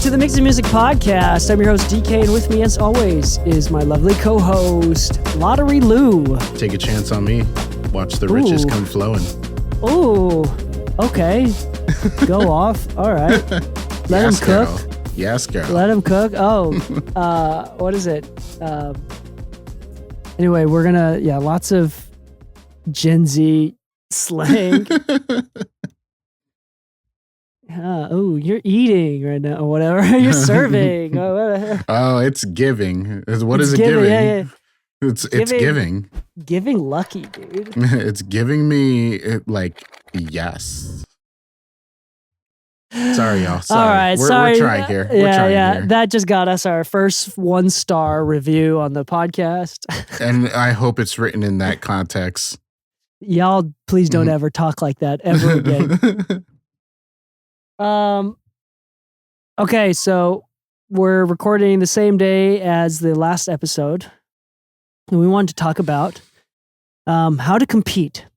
to the Mixing Music Podcast. I'm your host, Dee Kei, and with me, as always, is my lovely co-host, Lottery Lou. Take a chance on me. Watch the riches come flowing. Ooh, okay. Go off. All right. Let him cook. Girl. Yes, girl. Let him cook. Oh, what is it? Anyway, we're gonna, lots of Gen Z slang. Oh, you're eating right now, or whatever. You're serving. Oh, it's giving. What is it giving? Yeah. It's giving. Giving lucky, dude. It's giving me yes. Sorry, y'all. Sorry. All right, We're trying here. Yeah. That just got us our first 1-star review on the podcast. And I hope it's written in that context. Y'all, please don't ever talk like that ever again. Okay, so we're recording the same day as the last episode, and we wanted to talk about how to compete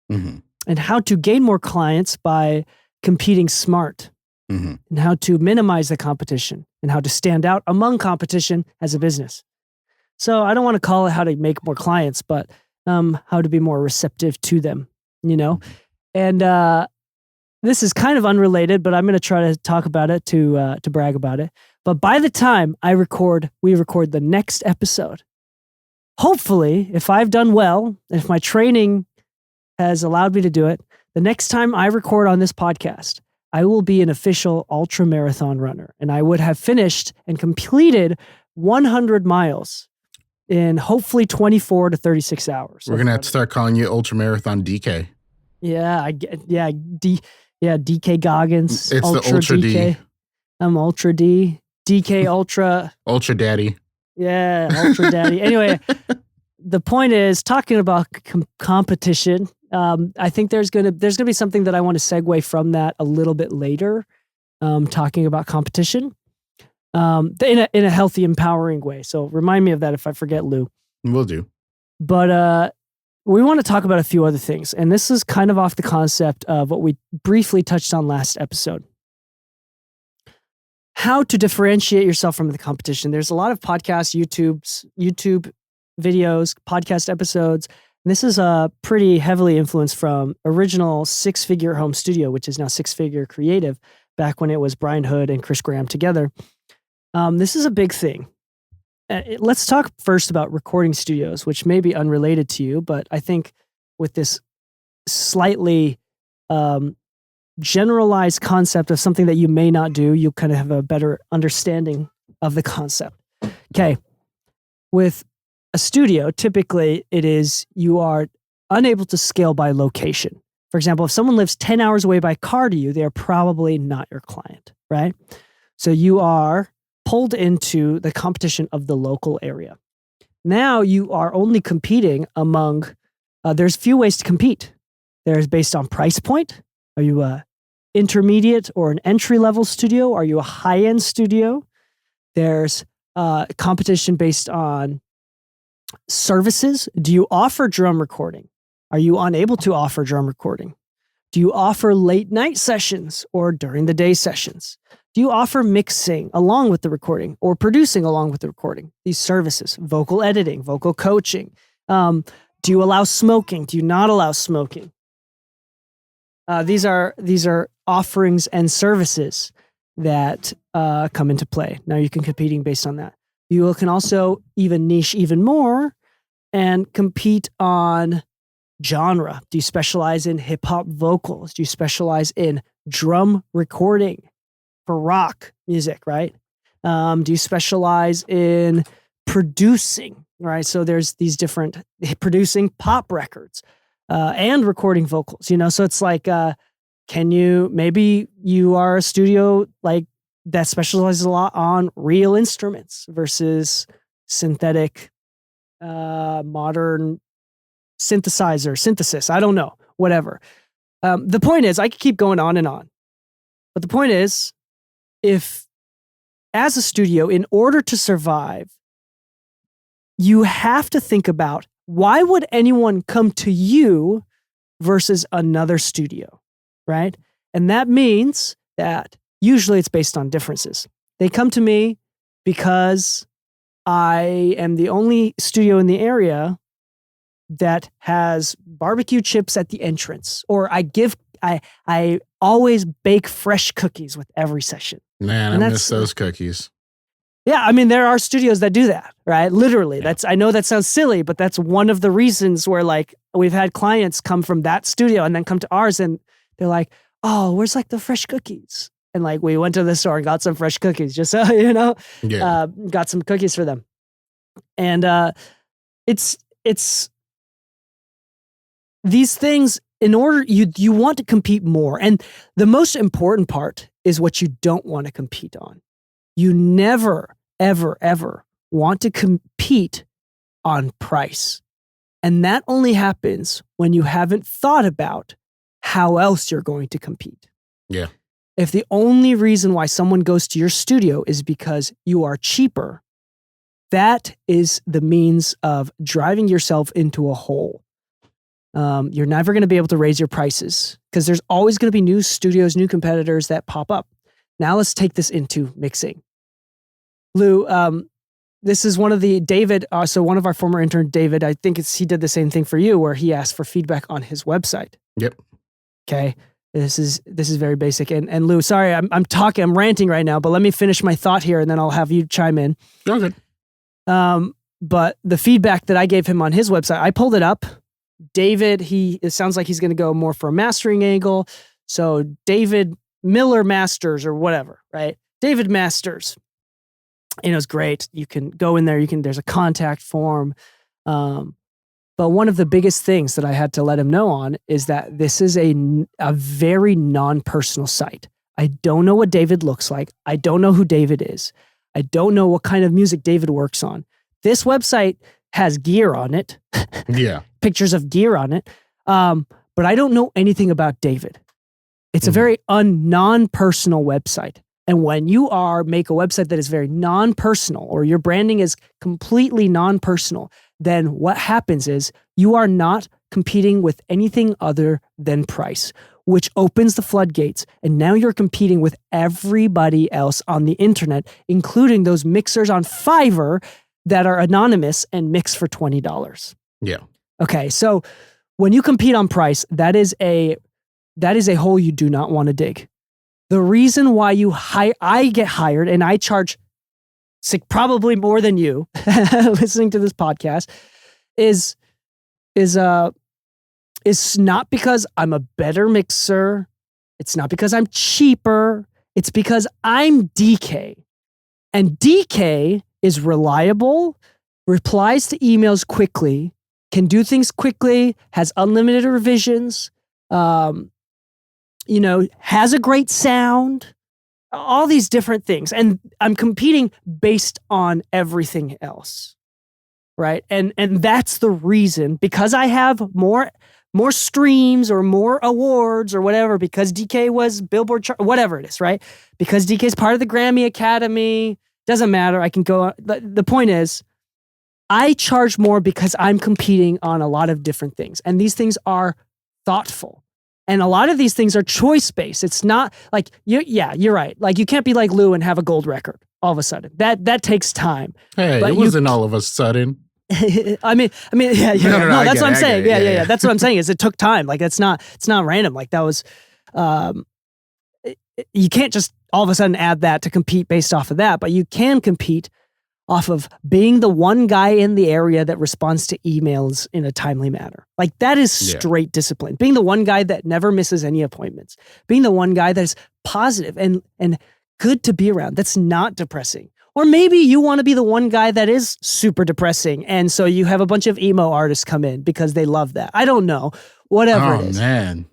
and how to gain more clients by competing smart, and how to minimize the competition and how to stand out among competition as a business. So I don't want to call it how to make more clients, but how to be more receptive to them, and this is kind of unrelated, but I'm going to try to talk about it to brag about it. But by the time we record the next episode, hopefully, if I've done well, if my training has allowed me to do it, the next time I record on this podcast, I will be an official ultra marathon runner, and I would have finished and completed 100 miles in hopefully 24 to 36 hours. We're going to have to start calling you Ultra Marathon DK. DK Goggins. It's Ultra the Ultra DK. D. I'm Ultra D. DK Ultra. Ultra Daddy. Yeah, Ultra Daddy. Anyway, the point is, talking about competition, I think there's gonna be something that I want to segue from that a little bit later, talking about competition in a healthy, empowering way. So remind me of that if I forget, Lou. Will do. But we want to talk about a few other things, and this is kind of off the concept of what we briefly touched on last episode. How to differentiate yourself from the competition. There's a lot of podcasts, YouTube videos, podcast episodes. And this is pretty heavily influenced from original Six Figure Home Studio, which is now Six Figure Creative, back when it was Brian Hood and Chris Graham together. This is a big thing. Let's talk first about recording studios, which may be unrelated to you, but I think with this slightly generalized concept of something that you may not do, you'll kind of have a better understanding of the concept. Okay. With a studio, typically it is you are unable to scale by location. For example, if someone lives 10 hours away by car to you, they are probably not your client, right? So you are pulled into the competition of the local area. Now you are only competing among, there's few ways to compete. There's based on price point. Are you a intermediate or an entry-level studio? Are you a high-end studio? There's competition based on services. Do you offer drum recording? Are you unable to offer drum recording? Do you offer late night sessions or during the day sessions? Do you offer mixing along with the recording or producing along with the recording? These services, vocal editing, vocal coaching. Do you allow smoking? Do you not allow smoking? These are offerings and services that come into play. Now you can competing based on that. You can also even niche even more and compete on genre. Do you specialize in hip hop vocals? Do you specialize in drum recording for rock music, right? Do you specialize in producing, right? So there's these different producing pop records and recording vocals, so it's like, maybe you are a studio like that specializes a lot on real instruments versus synthetic, modern synthesis. I don't know, whatever. The point is, I could keep going on and on. But the point is, if as a studio, in order to survive, you have to think about why would anyone come to you versus another studio, right? And that means that usually it's based on differences. They come to me because I am the only studio in the area that has barbecue chips at the entrance, or I always bake fresh cookies with every session. Man, And I miss those cookies. Yeah, I mean, there are studios that do that, right? Literally. Yeah. I know that sounds silly, but that's one of the reasons where like we've had clients come from that studio and then come to ours and they're like, oh, where's like the fresh cookies? And like we went to the store and got some fresh cookies, just so you know, got some cookies for them. And it's these things, in order, you want to compete more. And the most important part is what you don't want to compete on. You never, ever, ever want to compete on price. And that only happens when you haven't thought about how else you're going to compete. Yeah. If the only reason why someone goes to your studio is because you are cheaper, that is the means of driving yourself into a hole. You're never going to be able to raise your prices because there's always going to be new studios, new competitors that pop up. Now let's take this into mixing. Lu, this is one of the David, so one of our former intern, David, I think he did the same thing for you where he asked for feedback on his website. Yep. Okay. This is very basic. And Lu, sorry, I'm ranting right now, but let me finish my thought here and then I'll have you chime in. Okay. But the feedback that I gave him on his website, I pulled it up. David, it sounds like he's going to go more for a mastering angle. So David Miller Masters or whatever, right? David Masters. It's great. You can go in there. There's a contact form. But one of the biggest things that I had to let him know on is that this is a very non-personal site. I don't know what David looks like. I don't know who David is. I don't know what kind of music David works on. This website has gear on it. Yeah. Pictures of gear on it. But I don't know anything about David. It's a very non-personal website. And when you make a website that is very non-personal or your branding is completely non-personal, then what happens is you are not competing with anything other than price, which opens the floodgates. And now you're competing with everybody else on the internet, including those mixers on Fiverr that are anonymous and mix for $20. Yeah. Okay, so when you compete on price, that is a hole you do not want to dig. The reason why I get hired and I charge probably more than you listening to this podcast is not because I'm a better mixer. It's not because I'm cheaper. It's because I'm Dee Kei. And Dee Kei is reliable, replies to emails quickly, can do things quickly, has unlimited revisions, has a great sound, all these different things. And I'm competing based on everything else, right? And that's the reason, because I have more streams or more awards or whatever, because Dee Kei was Billboard, whatever it is, right? Because Dee Kei's part of the Grammy Academy, doesn't matter. I can go, the point is, I charge more because I'm competing on a lot of different things. And these things are thoughtful. And a lot of these things are choice-based. It's not like, you're right. Like you can't be like Lu and have a gold record all of a sudden. That takes time. Hey, but it wasn't all of a sudden. I mean, yeah. No, that's what I'm saying. Yeah. That's what I'm saying is it took time. Like it's not random. Like that was, you can't just all of a sudden add that to compete based off of that, but you can compete off of being the one guy in the area that responds to emails in a timely manner. Like that is straight discipline. Being the one guy that never misses any appointments. Being the one guy that is positive and good to be around. That's not depressing. Or maybe you want to be the one guy that is super depressing. And so you have a bunch of emo artists come in because they love that. I don't know. Whatever it is. Oh, man.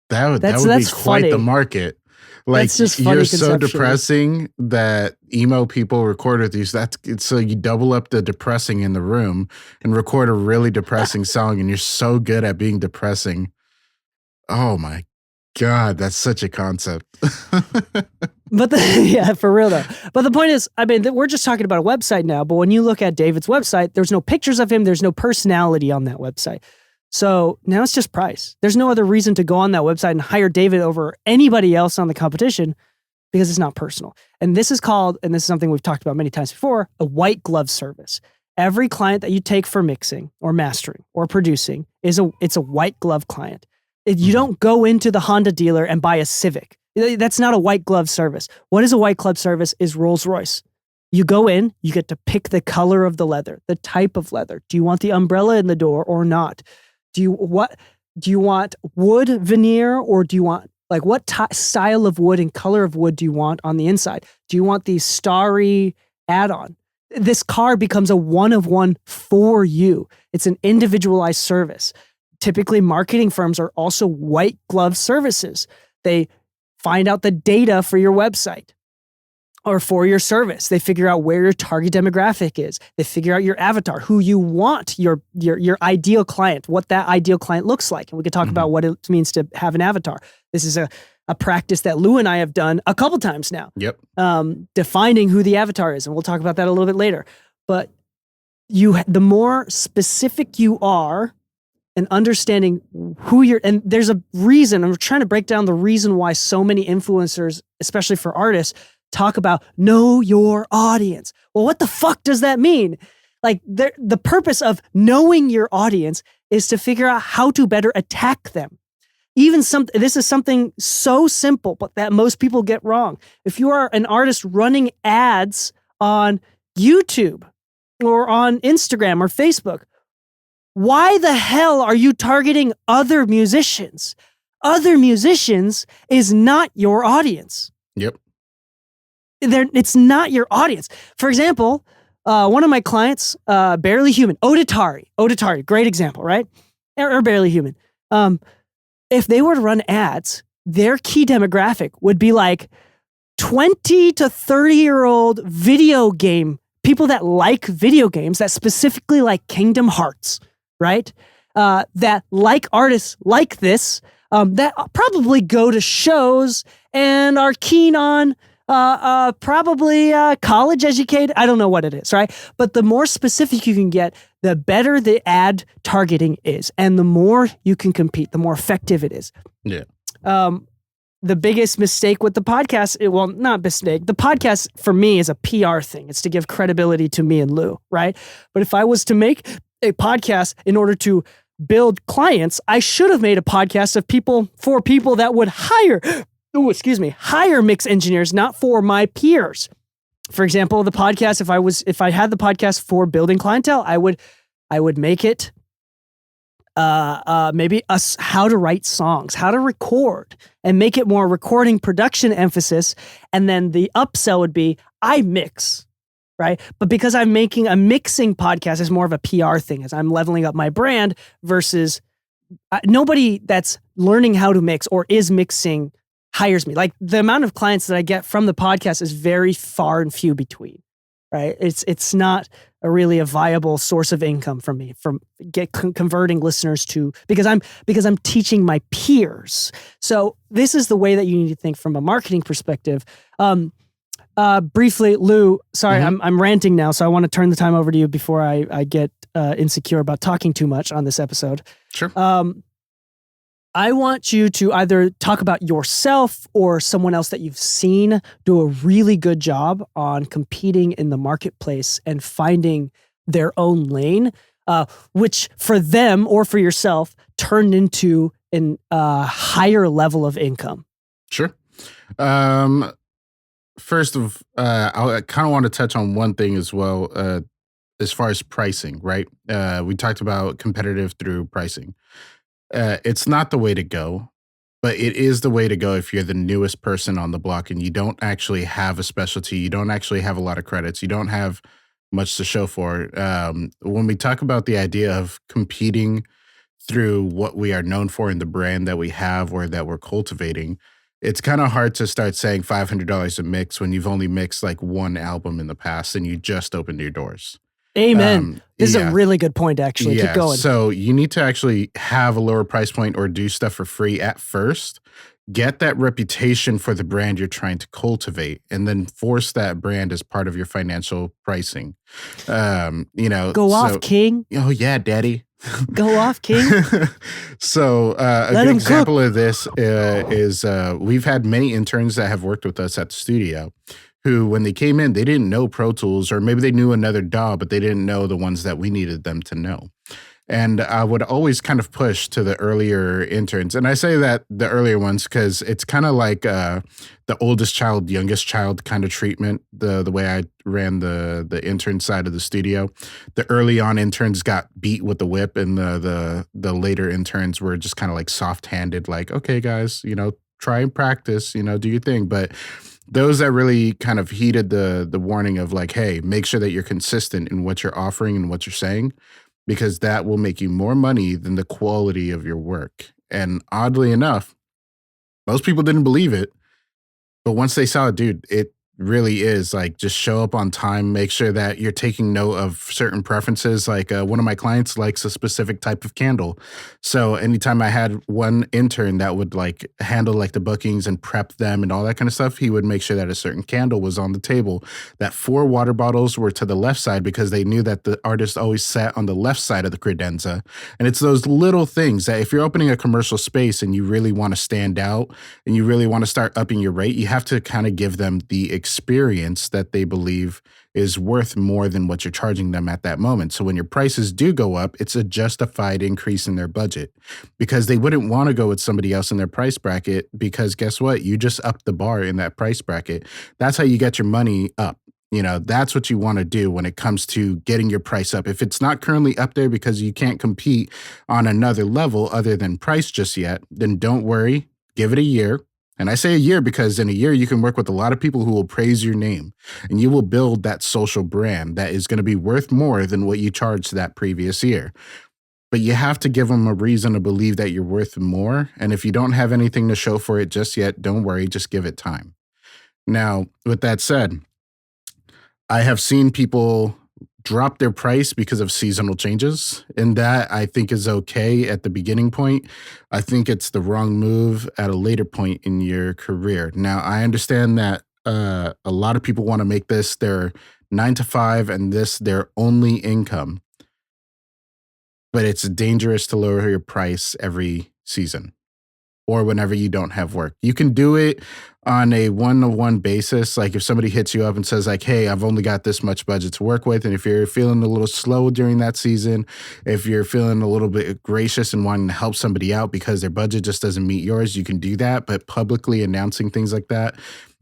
That would be quite the market. Like you're so depressing that emo people record with you. So you double up the depressing in the room and record a really depressing song, and you're so good at being depressing. Oh my God, that's such a concept. But for real though. But the point is, I mean, we're just talking about a website now, but when you look at David's website, there's no pictures of him. There's no personality on that website. So now it's just price. There's no other reason to go on that website and hire David over anybody else on the competition because it's not personal. And this is called, and this is something we've talked about many times before, a white glove service. Every client that you take for mixing or mastering or producing it's a white glove client. You don't go into the Honda dealer and buy a Civic. That's not a white glove service. What is a white glove service is Rolls Royce. You go in, you get to pick the color of the leather, the type of leather. Do you want the umbrella in the door or not? Do you want wood veneer, or do you want, like, what style of wood and color of wood do you want on the inside? Do you want the starry add-on? This car becomes a one-of-one for you. It's an individualized service. Typically, marketing firms are also white glove services. They find out the data for your website or for your service. They figure out where your target demographic is. They figure out your avatar, who you want, your ideal client, what that ideal client looks like. And we could talk about what it means to have an avatar. This is a practice that Lou and I have done a couple times now. Yep. Defining who the avatar is. And we'll talk about that a little bit later. But the more specific you are and understanding who you're, and there's a reason, I'm trying to break down the reason why so many influencers, especially for artists, talk about know your audience. Well, what the fuck does that mean? Like, the purpose of knowing your audience is to figure out how to better attack them. This is something so simple, but that most people get wrong. If you are an artist running ads on YouTube or on Instagram or Facebook, why the hell are you targeting other musicians? Other musicians is not your audience. Yep. It's not your audience. For example, one of my clients, Barely Human, Oditari, great example, right? Or Barely Human. If they were to run ads, their key demographic would be like 20 to 30-year-old video game, people that like video games, that specifically like Kingdom Hearts, right? That like artists like this, that probably go to shows and are keen on probably college educated. I don't know what it is, right? But the more specific you can get, the better the ad targeting is. And the more you can compete, the more effective it is. Yeah. The biggest mistake with the podcast, not mistake, the podcast for me is a PR thing. It's to give credibility to me and Lou, right? But if I was to make a podcast in order to build clients, I should have made a podcast for people that would hire mix engineers, not for my peers. For example, the podcast, if I had the podcast for building clientele, I would make it maybe how to write songs, how to record, and make it more recording production emphasis. And then the upsell would be I mix, right? But because I'm making a mixing podcast, is more of a PR thing, as I'm leveling up my brand versus nobody that's learning how to mix or is mixing hires me. Like, the amount of clients that I get from the podcast is very far and few between, right? It's not really a viable source of income for me from converting listeners to, because I'm teaching my peers. So this is the way that you need to think from a marketing perspective. Briefly, Lou, sorry, I'm ranting now, so I want to turn the time over to you before I get insecure about talking too much on this episode. Sure. I want you to either talk about yourself or someone else that you've seen do a really good job on competing in the marketplace and finding their own lane, which for them or for yourself turned into a higher level of income. Sure. First I kind of want to touch on one thing as well, as far as pricing, right? We talked about competitive through pricing. It's not the way to go, but it is the way to go if you're the newest person on the block and you don't actually have a specialty. You don't actually have a lot of credits. You don't have much to show for. When we talk about the idea of competing through what we are known for in the brand that we have or that we're cultivating, it's kind of hard to start saying $500 a mix when you've only mixed like one album in the past and you just opened your doors. Amen. This is a really good point, actually. Keep going. So you need to actually have a lower price point or do stuff for free at first. Get that reputation for the brand you're trying to cultivate, and then force that brand as part of your financial pricing. Go off, King. Oh yeah, daddy. Go off, King. So a good example of this is we've had many interns that have worked with us at the studio who, when they came in, they didn't know Pro Tools, or maybe they knew another DAW, but they didn't know the ones that we needed them to know. And I would always kind of push to the earlier interns. And I say that the earlier ones because it's kind of like the oldest child, youngest child kind of treatment, the way I ran the intern side of the studio. The early on interns got beat with the whip, and the later interns were just kind of like soft-handed, like, okay, guys, try and practice, do your thing. But those that really kind of heeded the warning of like, hey, make sure that you're consistent in what you're offering and what you're saying, because that will make you more money than the quality of your work. And oddly enough, most people didn't believe it. But once they saw it, dude, it really is like, just show up on time, make sure that you're taking note of certain preferences. Like one of my clients likes a specific type of candle. So anytime I had one intern that would like handle like the bookings and prep them and all that kind of stuff, he would make sure that a certain candle was on the table, that 4 water bottles were to the left side, because they knew that the artist always sat on the left side of the credenza. And it's those little things that if you're opening a commercial space and you really want to stand out and you really want to start upping your rate, you have to kind of give them the experience that they believe is worth more than what you're charging them at that moment. So when your prices do go up, it's a justified increase in their budget, because they wouldn't want to go with somebody else in their price bracket, because guess what? You just upped the bar in that price bracket. That's how you get your money up. That's what you want to do when it comes to getting your price up. If it's not currently up there because you can't compete on another level other than price just yet, then don't worry, give it a year. And I say a year because in a year, you can work with a lot of people who will praise your name, and you will build that social brand that is going to be worth more than what you charged that previous year. But you have to give them a reason to believe that you're worth more. And if you don't have anything to show for it just yet, don't worry, just give it time. Now, with that said, I have seen people drop their price because of seasonal changes, and that I think is okay at the beginning point. I think it's the wrong move at a later point in your career. Now, I understand that a lot of people want to make this their 9 to 5 and this their only income, but it's dangerous to lower your price every season or whenever you don't have work. You can do it on a one-to-one basis. Like if somebody hits you up and says like, hey, I've only got this much budget to work with. And if you're feeling a little slow during that season, if you're feeling a little bit gracious and wanting to help somebody out because their budget just doesn't meet yours, you can do that. But publicly announcing things like that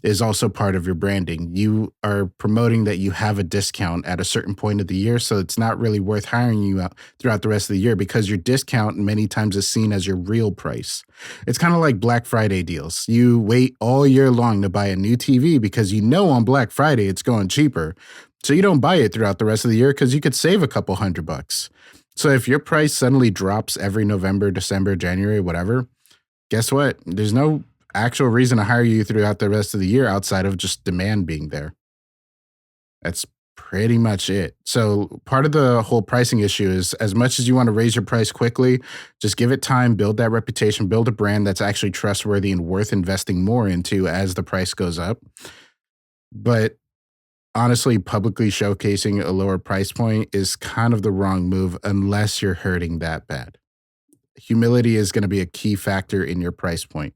is also part of your branding. You are promoting that you have a discount at a certain point of the year, so it's not really worth hiring you out throughout the rest of the year, because your discount many times is seen as your real price. It's kind of like Black Friday deals. You wait all year long to buy a new TV because you know on Black Friday it's going cheaper. So you don't buy it throughout the rest of the year because you could save a couple $100. So if your price suddenly drops every November, December, January, whatever, guess what? There's no actual reason to hire you throughout the rest of the year outside of just demand being there. That's pretty much it. So part of the whole pricing issue is, as much as you want to raise your price quickly, just give it time, build that reputation, build a brand that's actually trustworthy and worth investing more into as the price goes up. But honestly, publicly showcasing a lower price point is kind of the wrong move unless you're hurting that bad. Humility is going to be a key factor in your price point.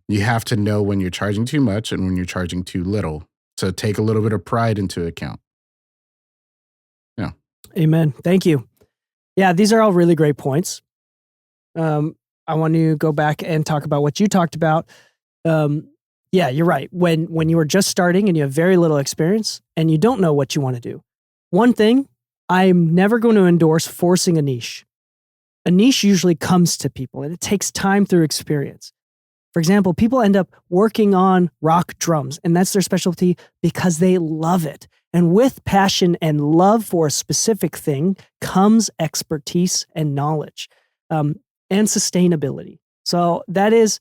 You have to know when you're charging too much and when you're charging too little. So take a little bit of pride into account. Yeah. Amen. Thank you. Yeah, these are all really great points. I want to go back and talk about what you talked about. Yeah, you're right. When you are just starting and you have very little experience and you don't know what you want to do. One thing, I'm never going to endorse forcing a niche. A niche usually comes to people, and it takes time through experience. For example, people end up working on rock drums, and that's their specialty because they love it. And with passion and love for a specific thing comes expertise and knowledge, and sustainability. So that is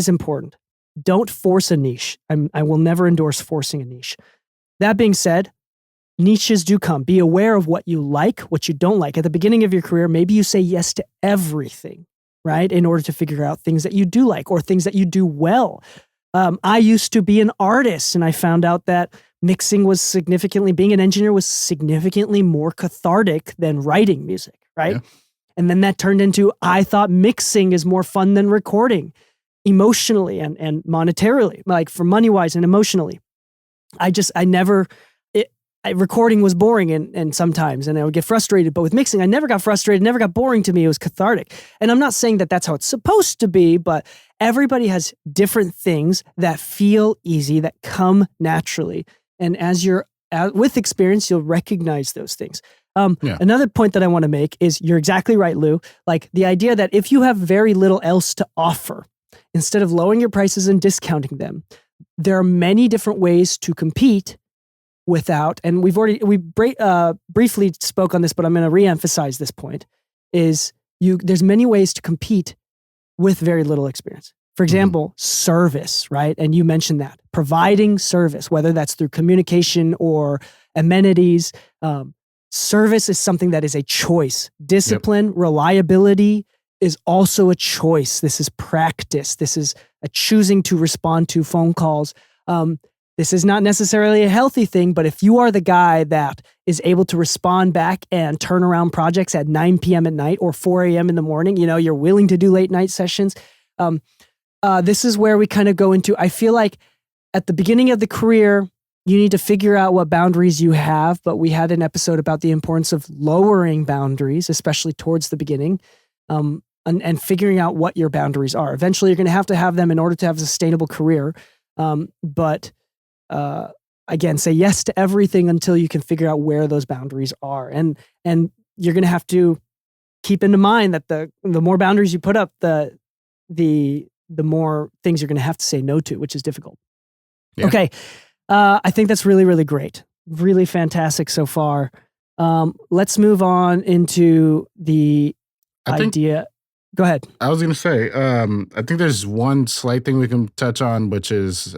important. Don't force a niche. I will never endorse forcing a niche. That being said, niches do come. Be aware of what you like, what you don't like. At the beginning of your career, maybe you say yes to everything, right? In order to figure out things that you do like or things that you do well. I used to be an artist, and I found out that being an engineer was significantly more cathartic than writing music, right? Yeah. And then that turned into, I thought mixing is more fun than recording, emotionally and monetarily, like for money wise and emotionally. Recording was boring and sometimes, and I would get frustrated, but with mixing, I never got frustrated, never got boring to me. It was cathartic. And I'm not saying that that's how it's supposed to be, but everybody has different things that feel easy, that come naturally. And as you're with experience, you'll recognize those things. Another point that I want to make is you're exactly right, Lou. Like the idea that if you have very little else to offer, instead of lowering your prices and discounting them, there are many different ways to compete without, and we briefly spoke on this, but I'm going to reemphasize this point, is there's many ways to compete with very little experience. For example, service, right? And you mentioned that. Providing service, whether that's through communication or amenities, service is something that is a choice. Discipline, reliability is also a choice. This is practice. This is a choosing to respond to phone calls. This is not necessarily a healthy thing, but if you are the guy that is able to respond back and turn around projects at 9 p.m. at night or 4 a.m. in the morning, you're willing to do late night sessions. This is where we kind of go into, I feel like at the beginning of the career, you need to figure out what boundaries you have, but we had an episode about the importance of lowering boundaries, especially towards the beginning, and figuring out what your boundaries are. Eventually, you're going to have them in order to have a sustainable career. But again, say yes to everything until you can figure out where those boundaries are. And you're going to have to keep in mind that the more boundaries you put up, the more things you're going to have to say no to, which is difficult. Yeah. Okay. I think that's really, really great. Really fantastic so far. Let's move on into the idea. Go ahead. I was going to say, I think there's one slight thing we can touch on, which is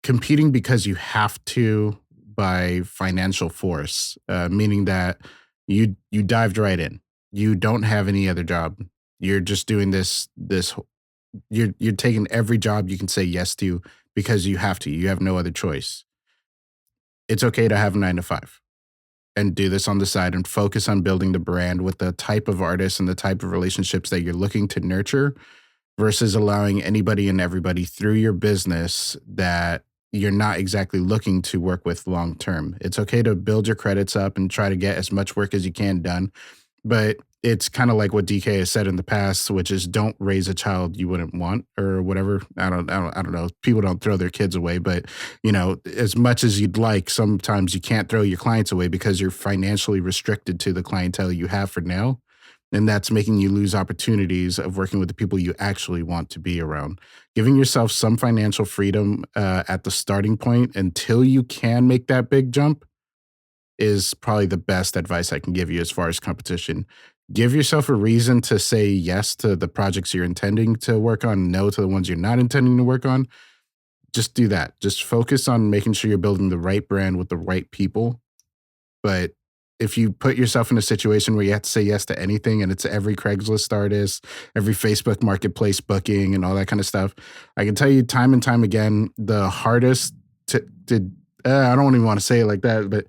competing because you have to by financial force, meaning that you dived right in. You don't have any other job. You're just doing this. You're taking every job you can say yes to because you have to. You have no other choice. It's okay to have a 9 to 5 and do this on the side and focus on building the brand with the type of artists and the type of relationships that you're looking to nurture versus allowing anybody and everybody through your business that you're not exactly looking to work with long term. It's okay to build your credits up and try to get as much work as you can done. But it's kind of like what Dee Kei has said in the past, which is don't raise a child you wouldn't want or whatever. I don't know. People don't throw their kids away, but as much as you'd like, sometimes you can't throw your clients away because you're financially restricted to the clientele you have for now. And that's making you lose opportunities of working with the people you actually want to be around. Giving yourself some financial freedom at the starting point until you can make that big jump is probably the best advice I can give you as far as competition. Give yourself a reason to say yes to the projects you're intending to work on, no to the ones you're not intending to work on. Just do that. Just focus on making sure you're building the right brand with the right people. But if you put yourself in a situation where you have to say yes to anything and it's every Craigslist artist, every Facebook marketplace booking and all that kind of stuff, I can tell you time and time again, the hardest I don't even want to say it like that, but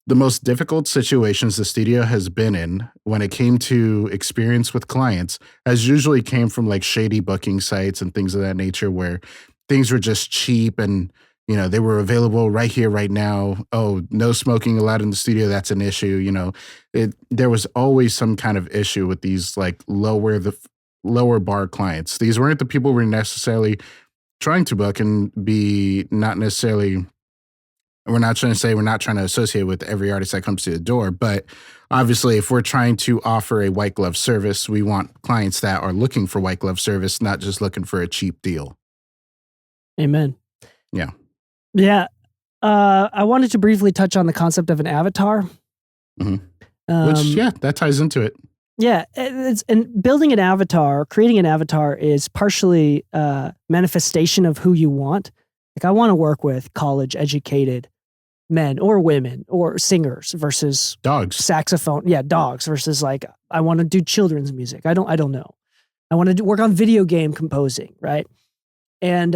the most difficult situations the studio has been in when it came to experience with clients has usually came from like shady booking sites and things of that nature where things were just cheap and, they were available right here, right now. Oh, no smoking allowed in the studio. That's an issue. There was always some kind of issue with these like lower bar clients. These weren't the people we're necessarily trying to book and be not necessarily. We're not trying to associate with every artist that comes to the door, but obviously if we're trying to offer a white glove service, we want clients that are looking for white glove service, not just looking for a cheap deal. Amen. Yeah. Yeah. I wanted to briefly touch on the concept of an avatar. Mm-hmm. That ties into it. Yeah. And building an avatar, creating an avatar is partially manifestation of who you want. Like I want to work with college educated men or women or singers versus dogs, saxophone. Yeah. Dogs versus like, I want to do children's music. I don't know. I want to work on video game composing. Right. And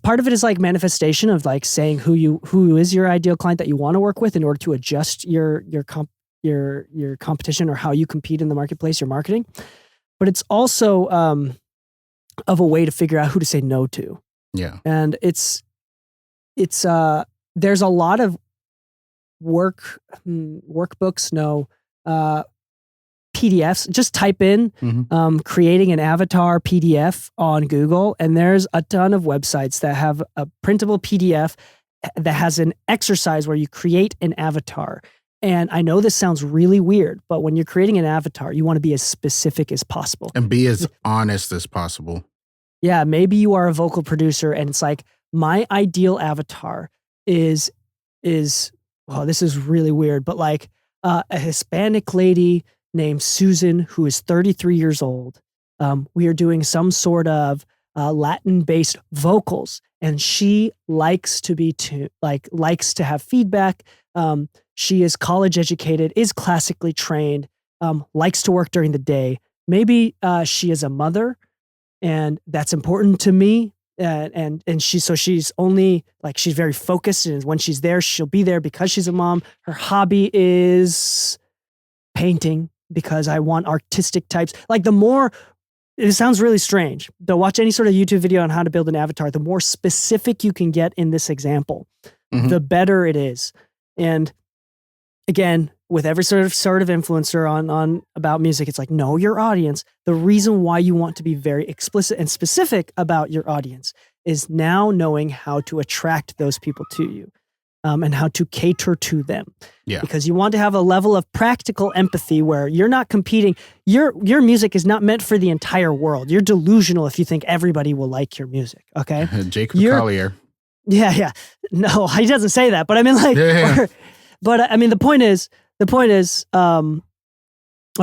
part of it is like manifestation of like saying who is your ideal client that you want to work with in order to adjust your your competition or how you compete in the marketplace, your marketing. But it's also of a way to figure out who to say no to. Yeah. And it's there's a lot of workbooks, PDFs. Just type in creating an avatar PDF on Google, and there's a ton of websites that have a printable PDF that has an exercise where you create an avatar. And I know this sounds really weird, but when you're creating an avatar, you want to be as specific as possible. And be as honest as possible. Yeah, maybe you are a vocal producer and it's like, my ideal avatar is well, this is really weird, but like a Hispanic lady named Susan who is 33 years old. We are doing some sort of Latin-based vocals, and she likes to be likes to have feedback. She is college educated, is classically trained, likes to work during the day. Maybe she is a mother, and that's important to me. And she's only like, she's very focused, and when she's there, she'll be there because she's a mom. Her hobby is painting because I want artistic types. Like it sounds really strange. But watch any sort of YouTube video on how to build an avatar. The more specific you can get in this example, the better it is. And again, with every sort of influencer on about music, it's like, know your audience. The reason why you want to be very explicit and specific about your audience is now knowing how to attract those people to you, and how to cater to them. Yeah. Because you want to have a level of practical empathy where you're not competing. Your music is not meant for the entire world. You're delusional if you think everybody will like your music. Okay. Jacob Collier. Yeah. No, he doesn't say that, but I mean like, but I mean, the point is, oh,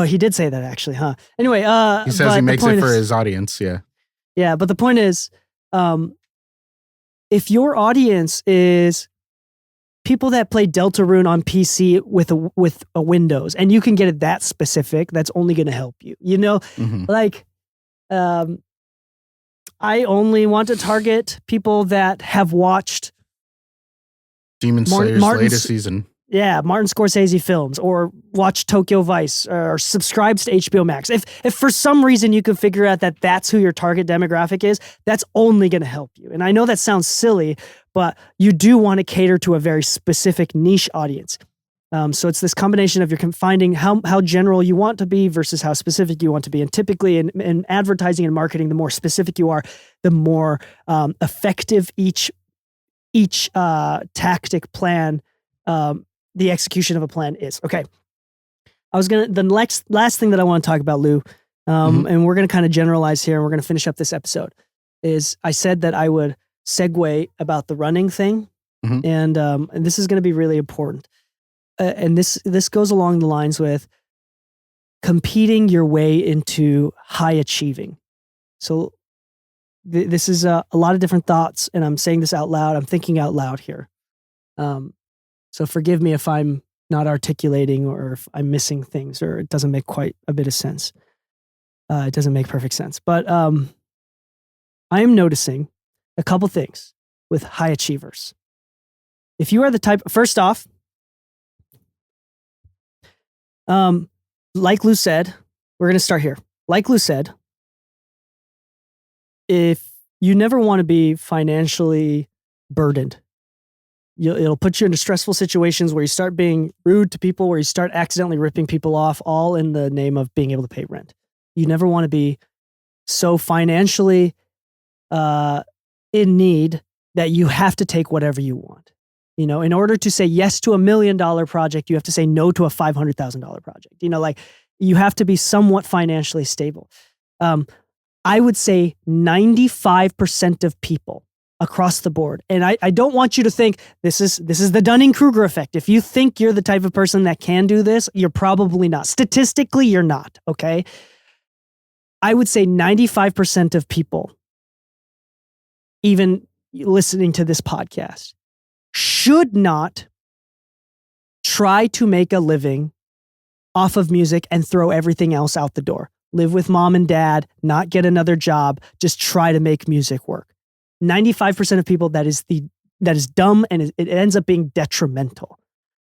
he did say that actually, huh? Anyway, he says he makes it for his audience. Yeah. Yeah. But the point is, if your audience is people that play Deltarune on PC with a Windows, and you can get it that specific, that's only going to help you, like, I only want to target people that have watched Demon Slayer's latest season. Yeah, Martin Scorsese films, or watch Tokyo Vice, or subscribes to HBO Max. If for some reason you can figure out that that's who your target demographic is, that's only going to help you. And I know that sounds silly, but you do want to cater to a very specific niche audience. So it's this combination of you're finding how general you want to be versus how specific you want to be. And typically in advertising and marketing, the more specific you are, the more effective each tactic plan, the execution of a plan is. Okay. The last thing that I want to talk about, Lou, and we're going to kind of generalize here, and we're going to finish up this episode, is I said that I would segue about the running thing. And this is going to be really important. And this goes along the lines with competing your way into high achieving. So this is a lot of different thoughts, and I'm saying this out loud. I'm thinking out loud here. So forgive me if I'm not articulating, or if I'm missing things, or it doesn't make quite a bit of sense. It doesn't make perfect sense. But I am noticing a couple things with high achievers. If you are the type, first off, like Lou said, we're going to start here. Like Lou said, if you never want to be financially burdened, it'll put you into stressful situations where you start being rude to people, where you start accidentally ripping people off, all in the name of being able to pay rent. You never want to be so financially in need that you have to take whatever you want. In order to say yes to $1 million project, you have to say no to a $500,000 project. Like, you have to be somewhat financially stable. I would say 95% of people across the board. And I don't want you to think this is the Dunning-Kruger effect. If you think you're the type of person that can do this, you're probably not. Statistically, you're not, okay? I would say 95% of people, even listening to this podcast, should not try to make a living off of music and throw everything else out the door. Live with mom and dad, not get another job, just try to make music work. 95% of people, that is dumb, and it ends up being detrimental.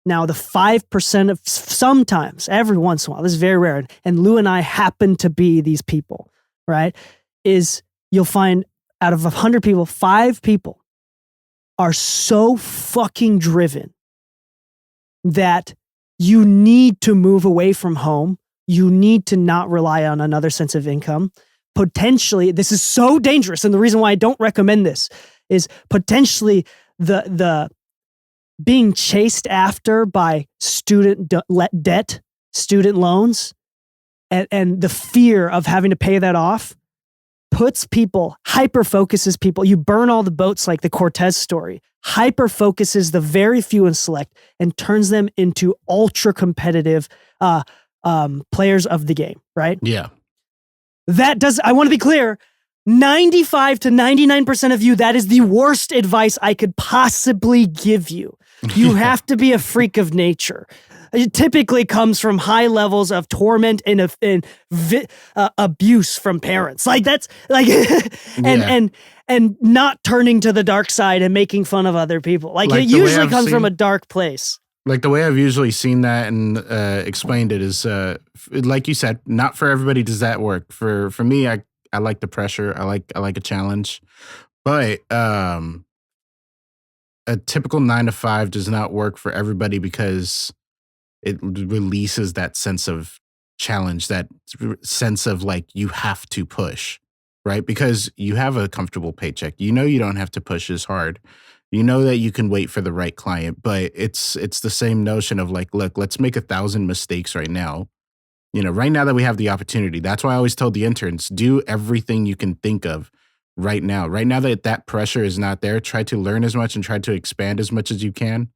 Now, the 5% of sometimes, every once in a while, this is very rare, and Lu and I happen to be these people, right? Is you'll find out of 100 people, 5 people are so fucking driven that you need to move away from home. You need to not rely on another sense of income. Potentially, this is so dangerous, and the reason why I don't recommend this is potentially the being chased after by student debt, student loans, and the fear of having to pay that off puts people, hyper-focuses people. You burn all the boats like the Cortez story, hyper-focuses the very few and select and turns them into ultra-competitive players of the game, right? Yeah. I want to be clear, 95 to 99% of you, that is the worst advice I could possibly give you. You have to be a freak of nature. It typically comes from high levels of torment and abuse from parents. Like that's like, and not turning to the dark side and making fun of other people. Like it usually comes from a dark place. Like the way I've usually seen that and explained it is, like you said, not for everybody does that work. For me, I like the pressure. I like a challenge, but a typical 9 to 5 does not work for everybody because it releases that sense of challenge, that sense of like you have to push, right? Because you have a comfortable paycheck. You know you don't have to push as hard. You know that you can wait for the right client, but it's the same notion of like, look, let's make 1,000 mistakes right now. You know, right now that we have the opportunity. That's why I always told the interns, do everything you can think of right now. Right now that pressure is not there, try to learn as much and try to expand as much as you can.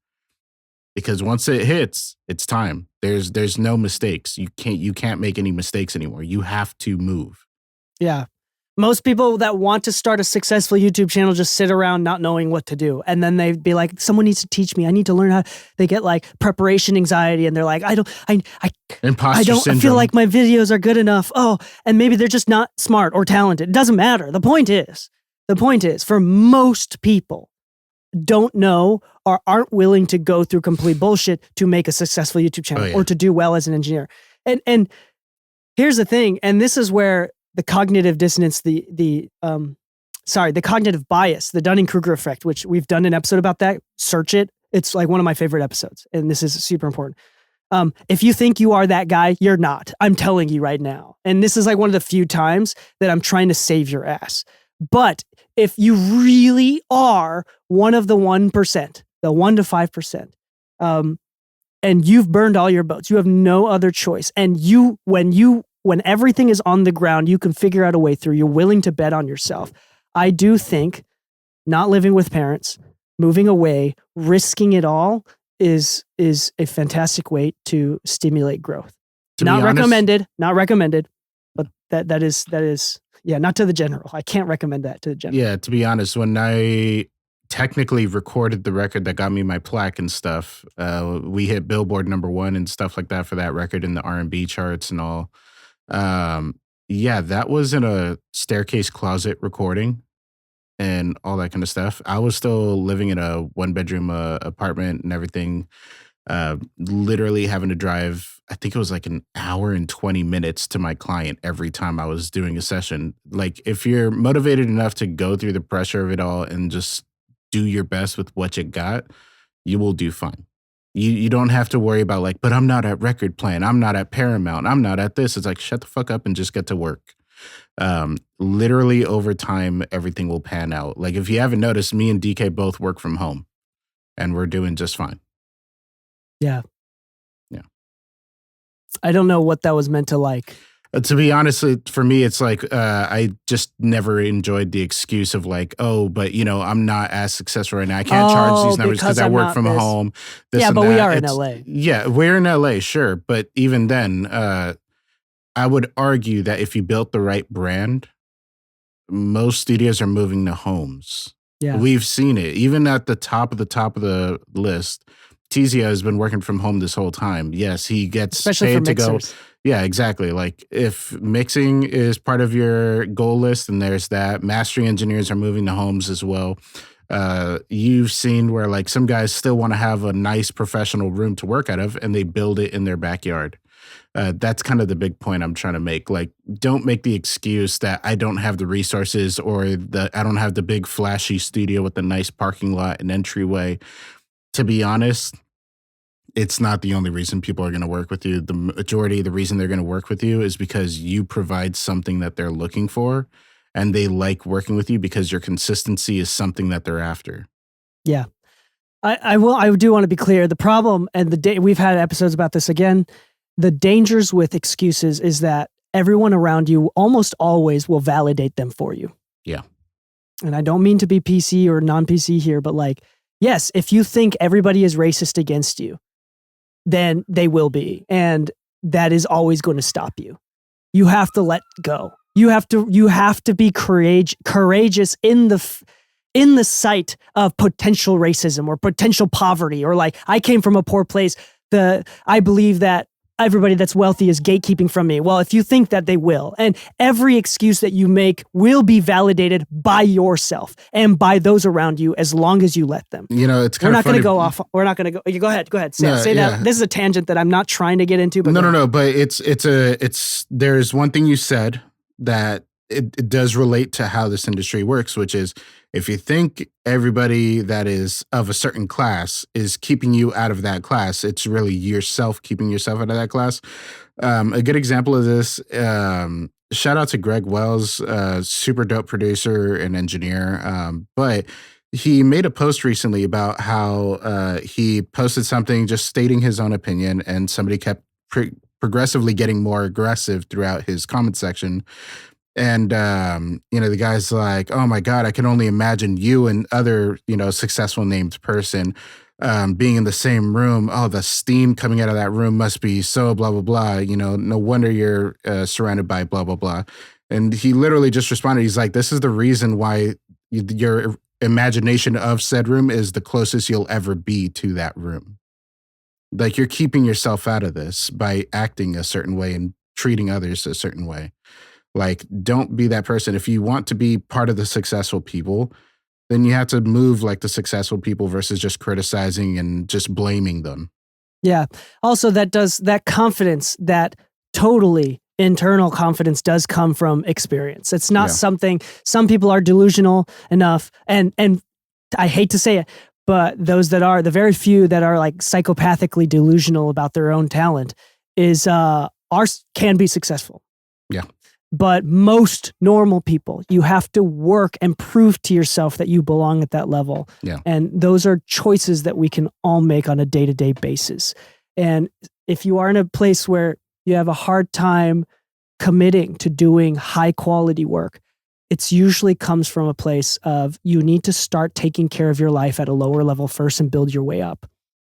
Because once it hits, it's time. There's no mistakes. You can't make any mistakes anymore. You have to move. Yeah. Most people that want to start a successful YouTube channel just sit around not knowing what to do. And then they'd be like, someone needs to teach me. I need to learn how. They get like preparation anxiety and they're like, I feel like my videos are good enough. Oh, and maybe they're just not smart or talented. It doesn't matter. The point is for most people don't know or aren't willing to go through complete bullshit to make a successful YouTube channel or to do well as an engineer. And here's the thing. And this is where the cognitive dissonance, the cognitive bias, the Dunning-Kruger effect, which we've done an episode about that. Search it. It's like one of my favorite episodes. And this is super important. If you think you are that guy, you're not. I'm telling you right now. And this is like one of the few times that I'm trying to save your ass. But if you really are one of the 1%, the 1 to 5%, and you've burned all your boats, you have no other choice. And when everything is on the ground, you can figure out a way through. You're willing to bet on yourself. I do think not living with parents, moving away, risking it all is a fantastic way to stimulate growth. Not recommended, but that is not to the general. I can't recommend that to the general. Yeah, to be honest, when I technically recorded the record that got me my plaque and stuff, we hit Billboard #1 and stuff like that for that record in the R&B charts and all. That was in a staircase closet recording and all that kind of stuff. I was still living in a 1-bedroom apartment and everything, literally having to drive, I think it was like an hour and 20 minutes to my client every time I was doing a session. Like if you're motivated enough to go through the pressure of it all and just do your best with what you got, you will do fine. You don't have to worry about like, but I'm not at Record Plant. I'm not at Paramount. I'm not at this. It's like, shut the fuck up and just get to work. Literally over time, everything will pan out. Like if you haven't noticed, me and Dee Kei both work from home and we're doing just fine. Yeah. Yeah. I don't know what that was meant to like. To be honest, for me, it's like I just never enjoyed the excuse of like, oh, but I'm not as successful right now. I can't charge these numbers because I work from home. Yeah, but we are in LA. Yeah, we're in LA, sure. But even then, I would argue that if you built the right brand, most studios are moving to homes. Yeah. We've seen it. Even at the top of the list, Tizia has been working from home this whole time. Yes, he gets especially paid for to mixers. go. Yeah, exactly. Like if mixing is part of your goal list, then there's that. Mastering engineers are moving to homes as well. You've seen where like some guys still want to have a nice professional room to work out of, and they build it in their backyard. That's kind of the big point I'm trying to make. Like, don't make the excuse that I don't have the resources or I don't have the big flashy studio with the nice parking lot and entryway. To be honest, it's not the only reason people are going to work with you. The majority of the reason they're going to work with you is because you provide something that they're looking for, and they like working with you because your consistency is something that they're after. Yeah. I do want to be clear. The problem, and we've had episodes about this again, the dangers with excuses is that everyone around you almost always will validate them for you. Yeah. And I don't mean to be PC or non-PC here, but like, yes, if you think everybody is racist against you, then they will be. And that is always going to stop you. You have to let go. You have to be courageous in the sight of potential racism or potential poverty, or like, I came from a poor place. I believe that everybody that's wealthy is gatekeeping from me. Well, if you think that, they will. And every excuse that you make will be validated by yourself and by those around you as long as you let them. You know, it's kind of funny. We're not going to go off. We're not going to go. Go ahead. Say that. This is a tangent that I'm not trying to get into. But no. But there's one thing you said that it does relate to how this industry works, which is, if you think everybody that is of a certain class is keeping you out of that class, it's really yourself keeping yourself out of that class. A good example of this, shout out to Greg Wells, super dope producer and engineer. But he made a post recently about how he posted something just stating his own opinion, and somebody kept progressively getting more aggressive throughout his comment section. And, the guy's like, oh my God, I can only imagine you and other, successful named person being in the same room. Oh, the steam coming out of that room must be so blah, blah, blah. No wonder you're surrounded by blah, blah, blah. And he literally just responded. He's like, this is the reason why your imagination of said room is the closest you'll ever be to that room. Like, you're keeping yourself out of this by acting a certain way and treating others a certain way. Like, don't be that person. If you want to be part of the successful people, then you have to move like the successful people versus just criticizing and just blaming them. Yeah. Also, that confidence, that totally internal confidence, does come from experience. It's not something, some people are delusional enough, and I hate to say it, but those that are, the very few that are like psychopathically delusional about their own talent can be successful. Yeah. But most normal people, you have to work and prove to yourself that you belong at that level. Yeah. And those are choices that we can all make on a day-to-day basis. And if you are in a place where you have a hard time committing to doing high quality work, it's usually comes from a place of, you need to start taking care of your life at a lower level first and build your way up.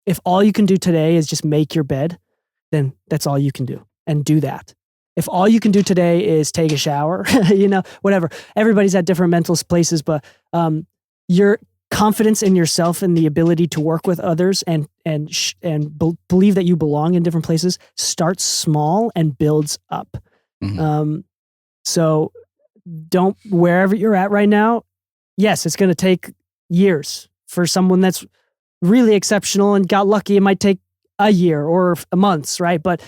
If all you can do today is just make your bed, then that's all you can do, and do that. If all you can do today is take a shower, whatever. Everybody's at different mental places, but your confidence in yourself and the ability to work with others and believe that you belong in different places starts small and builds up. Mm-hmm. So wherever you're at right now, yes, it's going to take years. For someone that's really exceptional and got lucky, it might take a year or months, right? But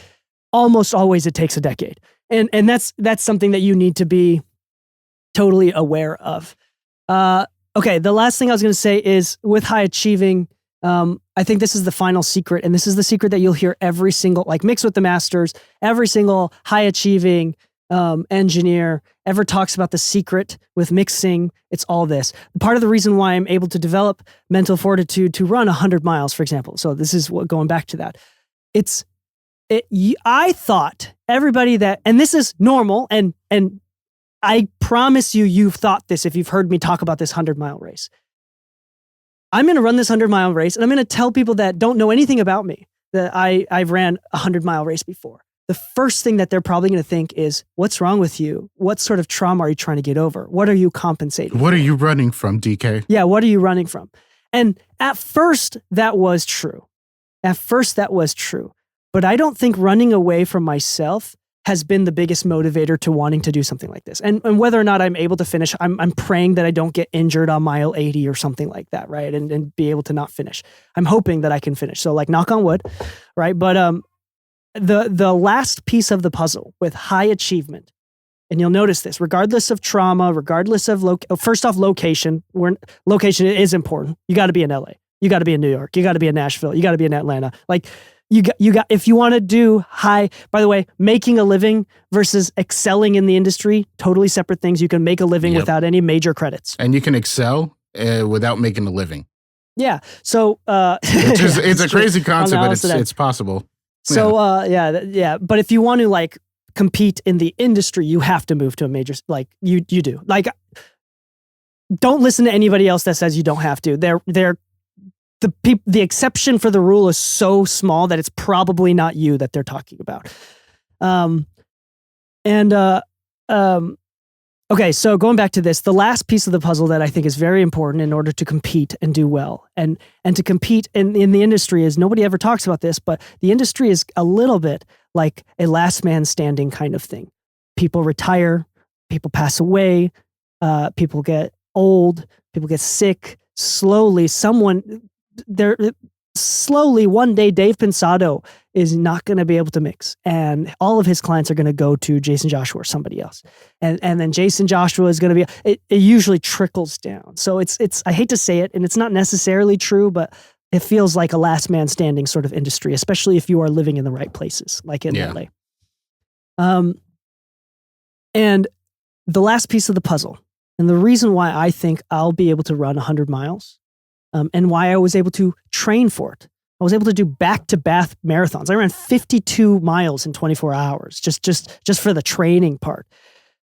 almost always it takes a decade. And that's something that you need to be totally aware of. Okay, the last thing I was going to say is, with high achieving, I think this is the final secret, and this is the secret that you'll hear every single, like Mix with the Masters, every single high achieving engineer ever talks about the secret with mixing. It's all this. Part of the reason why I'm able to develop mental fortitude to run 100 miles, for example. So this is going back to that. I thought everybody that, and this is normal, and I promise you've thought this if you've heard me talk about this 100-mile race. I'm going to run this 100-mile race, and I'm going to tell people that don't know anything about me that I've ran a 100-mile race before. The first thing that they're probably going to think is, what's wrong with you? What sort of trauma are you trying to get over? What are you compensating What for? Are you running from, DK? Yeah, what are you running from? And at first, that was true. But I don't think running away from myself has been the biggest motivator to wanting to do something like this. And whether or not I'm able to finish, I'm praying that I don't get injured on mile 80 or something like that, right? And be able to not finish. I'm hoping that I can finish. So like knock on wood, right? But the last piece of the puzzle with high achievement, and you'll notice this, regardless of trauma, regardless of first off, location. Location is important. You got to be in LA. You got to be in New York. You got to be in Nashville. You got to be in Atlanta. Like you got. If you want to do high, by the way, making a living versus excelling in the industry, totally separate things. You can make a living without any major credits, and you can excel without making a living. Yeah. So it's a crazy concept, but it's possible. So yeah. But if you want to like compete in the industry, you have to move to a major. Like you do. Like, don't listen to anybody else that says you don't have to. The exception for the rule is so small that it's probably not you that they're talking about. Okay, so going back to this, the last piece of the puzzle that I think is very important in order to compete and do well, and to compete in the industry is, nobody ever talks about this, but the industry is a little bit like a last man standing kind of thing. People retire, people pass away, people get old, people get sick. Slowly one day Dave Pensado is not going to be able to mix, and all of his clients are going to go to Jason Joshua or somebody else, and then Jason Joshua is going to be. It usually trickles down. So it's I hate to say it, and it's not necessarily true, but it feels like a last man standing sort of industry, especially if you are living in the right places, like in LA. And the last piece of the puzzle, and the reason why I think I'll be able to run 100 miles. And why I was able to train for it. I was able to do back-to-back marathons. I ran 52 miles in 24 hours, just for the training part.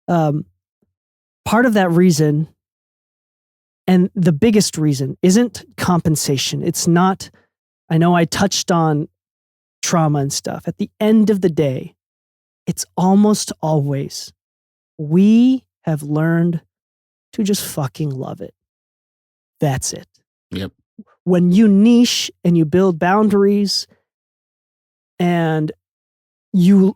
Part of that reason, and the biggest reason, isn't compensation. It's not, I know I touched on trauma and stuff. At the end of the day, it's almost always, we have learned to just fucking love it. That's it. Yep. When you niche and you build boundaries and you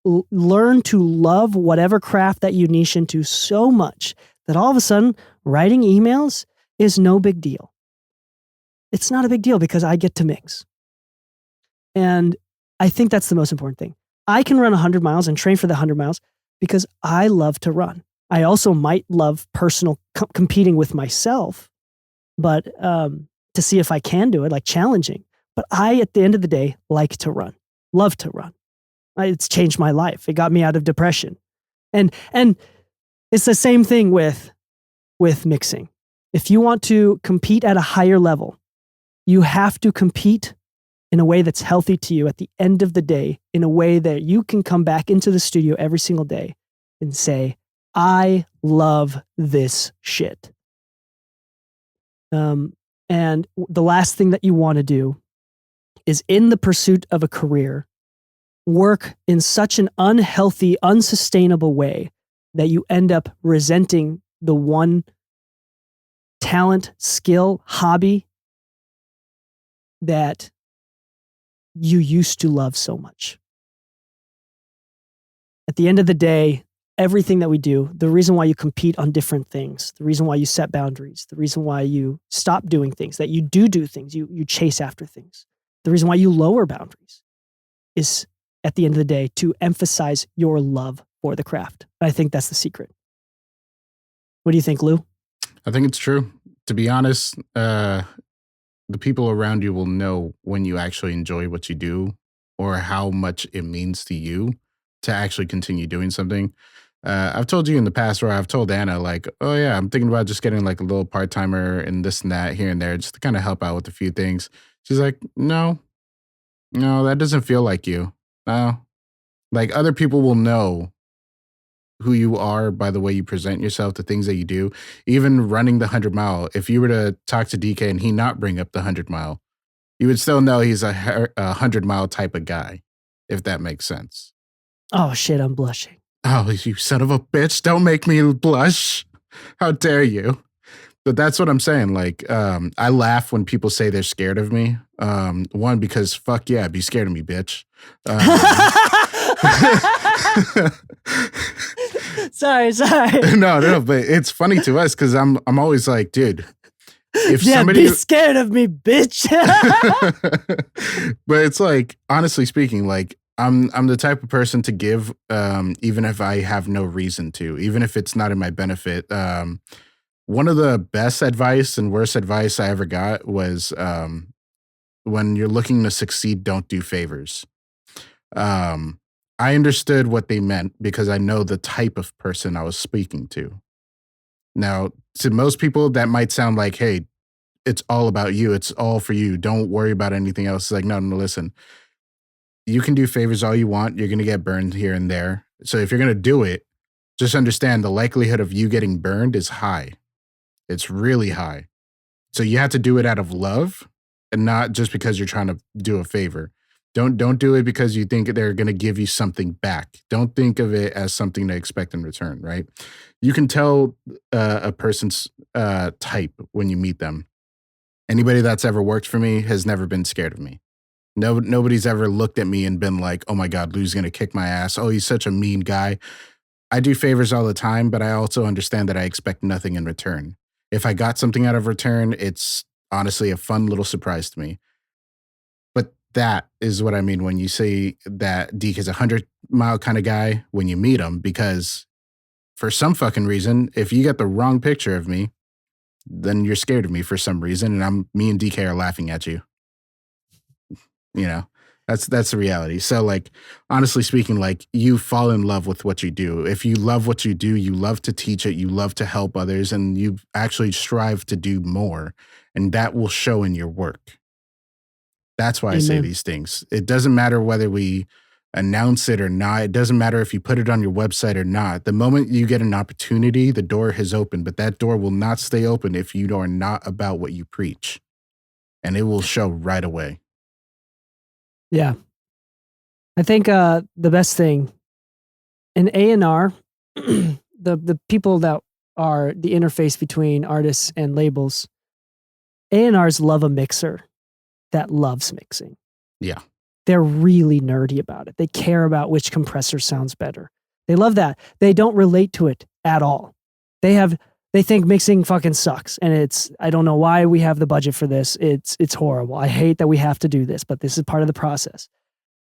learn to love whatever craft that you niche into so much that all of a sudden writing emails is no big deal. It's not a big deal because I get to mix. And I think that's the most important thing. I can run 100 miles and train for the 100 miles because I love to run. I also might love personal competing with myself, but to see if I can do it, like challenging. But I, at the end of the day, like to run, love to run. It's changed my life. It got me out of depression. And it's the same thing with mixing. If you want to compete at a higher level, you have to compete in a way that's healthy to you at the end of the day, in a way that you can come back into the studio every single day and say, I love this shit. And the last thing that you want to do is, in the pursuit of a career, work in such an unhealthy, unsustainable way that you end up resenting the one talent, skill, hobby that you used to love so much. At the end of the day, everything that we do, the reason why you compete on different things, the reason why you set boundaries, the reason why you stop doing things, that you do things, you chase after things, the reason why you lower boundaries is, at the end of the day, to emphasize your love for the craft. I think that's the secret. What do you think, Lou? I think it's true. To be honest, the people around you will know when you actually enjoy what you do, or how much it means to you to actually continue doing something. I've told you in the past, where I've told Anna, like, oh yeah, I'm thinking about just getting like a little part-timer and this and that here and there, just to kind of help out with a few things. She's like, no, that doesn't feel like you. No, like, other people will know who you are by the way you present yourself, the things that you do. Even running the 100 mile, if you were to talk to Dee Kei and he not bring up the 100 mile, you would still know he's a 100 mile type of guy, if that makes sense. Oh shit, I'm blushing. Oh, you son of a bitch. Don't make me blush. How dare you? But that's what I'm saying. Like, I laugh when people say they're scared of me. One, because fuck yeah, be scared of me, bitch. Sorry. No, but it's funny to us because I'm always like, dude, if somebody be scared of me, bitch. But it's like, honestly speaking, like I'm the type of person to give, even if I have no reason to, even if it's not in my benefit. One of the best advice and worst advice I ever got was when you're looking to succeed, don't do favors. I understood what they meant because I know the type of person I was speaking to. Now, to most people, that might sound like, hey, it's all about you. It's all for you. Don't worry about anything else. It's like, no, listen. You can do favors all you want. You're going to get burned here and there. So if you're going to do it, just understand the likelihood of you getting burned is high. It's really high. So you have to do it out of love and not just because you're trying to do a favor. Don't do it because you think they're going to give you something back. Don't think of it as something to expect in return, right? You can tell a person's type when you meet them. Anybody that's ever worked for me has never been scared of me. Nobody's ever looked at me and been like, oh my God, Lou's going to kick my ass. Oh, he's such a mean guy. I do favors all the time, but I also understand that I expect nothing in return. If I got something out of return, it's honestly a fun little surprise to me. But that is what I mean when you say that Deke is a 100-mile kind of guy when you meet him, because for some fucking reason, if you get the wrong picture of me, then you're scared of me for some reason, and me and Dee Kei are laughing at you. You know, that's the reality. So, like, honestly speaking, like, you fall in love with what you do. If you love what you do, you love to teach it, you love to help others, and you actually strive to do more, and that will show in your work. That's why I say these things. It doesn't matter whether we announce it or not. It doesn't matter if you put it on your website or not. The moment you get an opportunity, the door has opened, but that door will not stay open if you are not about what you preach, and it will show right away. Yeah. I think the best thing in A&R, the people that are the interface between artists and labels, A&Rs love a mixer that loves mixing. Yeah. They're really nerdy about it. They care about which compressor sounds better. They love that. They don't relate to it at all. They think mixing fucking sucks, and I don't know why we have the budget for this. It's horrible. I hate that we have to do this, but this is part of the process.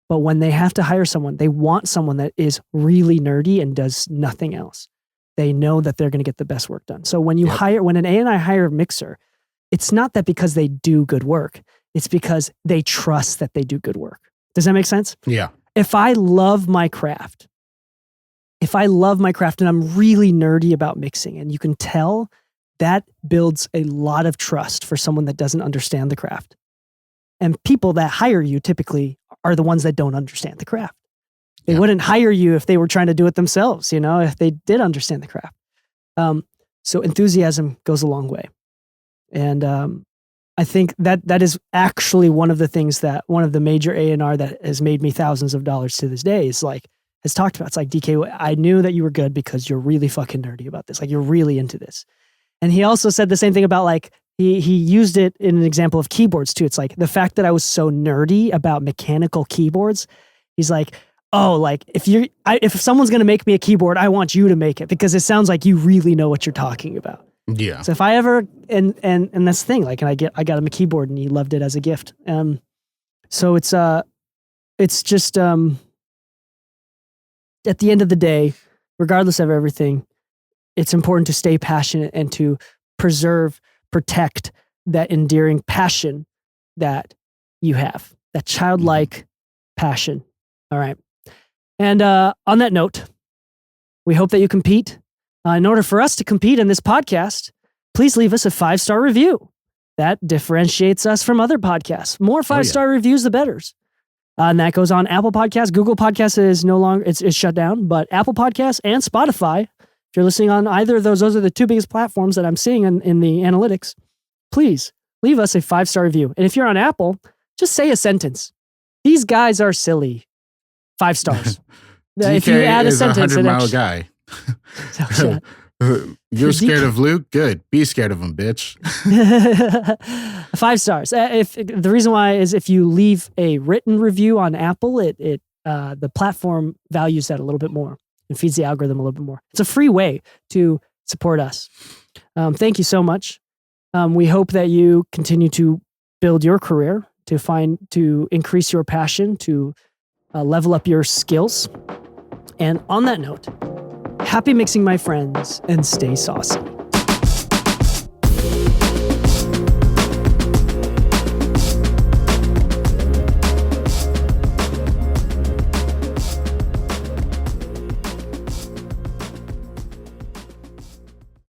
But when they have to hire someone, they want someone that is really nerdy and does nothing else. They know that they're going to get the best work done. So when when an A&I hire a mixer, it's not that because they do good work. It's because they trust that they do good work. Does that make sense? Yeah. If I love my craft and I'm really nerdy about mixing, and you can tell, that builds a lot of trust for someone that doesn't understand the craft. And people that hire you typically are the ones that don't understand the craft. They wouldn't hire you if they were trying to do it themselves, if they did understand the craft. So enthusiasm goes a long way. And I think that is actually one of the things that one of the major A&R that has made me thousands of dollars to this day is like, has talked about. It's like, DK, I knew that you were good because you're really fucking nerdy about this. Like, you're really into this. And he also said the same thing about, like, he used it in an example of keyboards too. It's like the fact that I was so nerdy about mechanical keyboards. He's like, oh, like if someone's going to make me a keyboard, I want you to make it because it sounds like you really know what you're talking about. Yeah. So if I ever, and that's the thing, like, and I got him a keyboard and he loved it as a gift. So it's just, at the end of the day, regardless of everything, it's important to stay passionate and to protect that endearing passion that you have, that childlike passion. All right. And on that note, we hope that you compete. In order for us to compete in this podcast, please leave us a 5-star review. That differentiates us from other podcasts. More 5-star reviews, the better. And that goes on Apple Podcasts. Google Podcasts is no longer, it's shut down, but Apple Podcasts and Spotify, if you're listening on either of those are the two biggest platforms that I'm seeing in the analytics. Please leave us a 5-star review. And if you're on Apple, just say a sentence. These guys are silly. 5 stars. If you add a sentence, 100-mile guy. You're scared of Luke? Good. Be scared of him, bitch. 5 stars. If the reason why is if you leave a written review on Apple, it the platform values that a little bit more and feeds the algorithm a little bit more. It's a free way to support us. Thank you so much. We hope that you continue to build your career, to increase your passion, to level up your skills. And on that note, happy mixing, my friends, and stay saucy.